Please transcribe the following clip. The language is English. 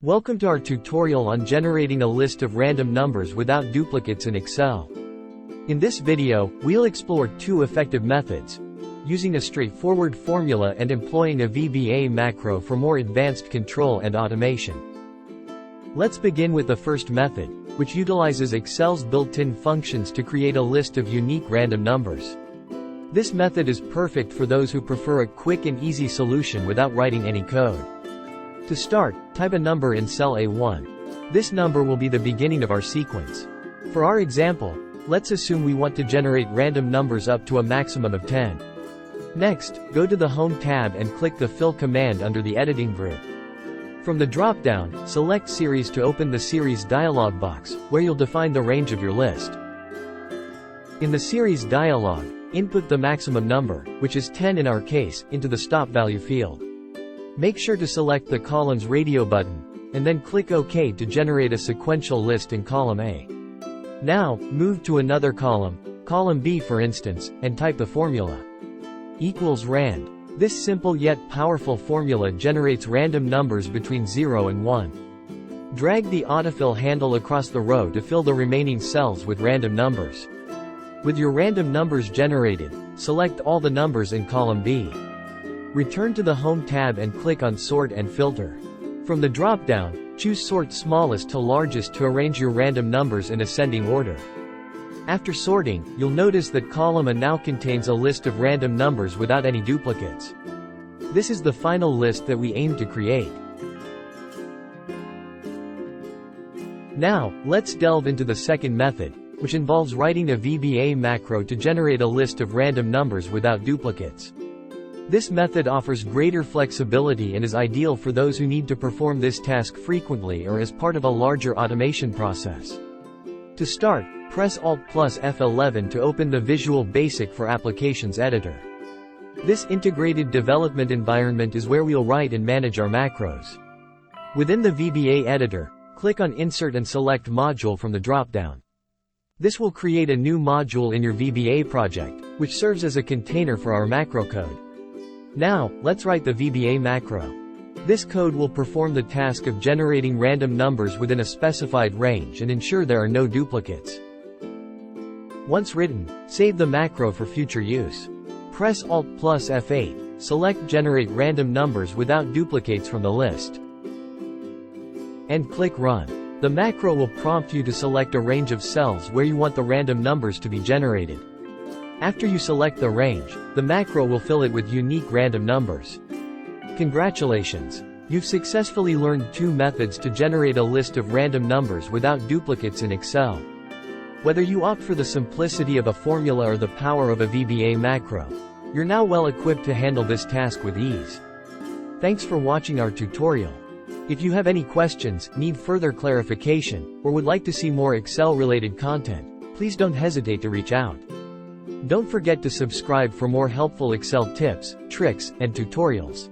Welcome to our tutorial on generating a list of random numbers without duplicates in Excel. In this video, we'll explore two effective methods, using a straightforward formula and employing a VBA macro for more advanced control and automation. Let's begin with the first method, which utilizes Excel's built-in functions to create a list of unique random numbers. This method is perfect for those who prefer a quick and easy solution without writing any code. To start, type a number in cell A1. This number will be the beginning of our sequence. For our example, let's assume we want to generate random numbers up to a maximum of 10. Next, go to the Home tab and click the Fill command under the Editing group. From the drop-down, select Series to open the Series dialog box, where you'll define the range of your list. In the Series dialog, input the maximum number, which is 10 in our case, into the Stop Value field. Make sure to select the column's radio button, and then click OK to generate a sequential list in column A. Now, move to another column B for instance, and type the formula equals rand. This simple yet powerful formula generates random numbers between 0 and 1. Drag the autofill handle across the row to fill the remaining cells with random numbers. With your random numbers generated, select all the numbers in column B. Return to the Home tab and click on Sort and Filter. From the drop-down, choose Sort Smallest to Largest to arrange your random numbers in ascending order. After sorting, you'll notice that column A now contains a list of random numbers without any duplicates. This is the final list that we aim to create. Now, let's delve into the second method, which involves writing a VBA macro to generate a list of random numbers without duplicates. This method offers greater flexibility and is ideal for those who need to perform this task frequently or as part of a larger automation process. To start, press Alt plus F11 to open the Visual Basic for Applications editor. This integrated development environment is where we'll write and manage our macros. Within the VBA editor, click on Insert and select Module from the drop-down. This will create a new module in your VBA project, which serves as a container for our macro code. Now, let's write the VBA macro. This code will perform the task of generating random numbers within a specified range and ensure there are no duplicates. Once written, save the macro for future use. Press Alt plus F8, select Generate Random Numbers Without Duplicates from the list, and click Run. The macro will prompt you to select a range of cells where you want the random numbers to be generated. After you select the range, the macro will fill it with unique random numbers. Congratulations! You've successfully learned two methods to generate a list of random numbers without duplicates in Excel. Whether you opt for the simplicity of a formula or the power of a VBA macro, you're now well equipped to handle this task with ease. Thanks for watching our tutorial. If you have any questions, need further clarification, or would like to see more Excel-related content, please don't hesitate to reach out. Don't forget to subscribe for more helpful Excel tips, tricks, and tutorials.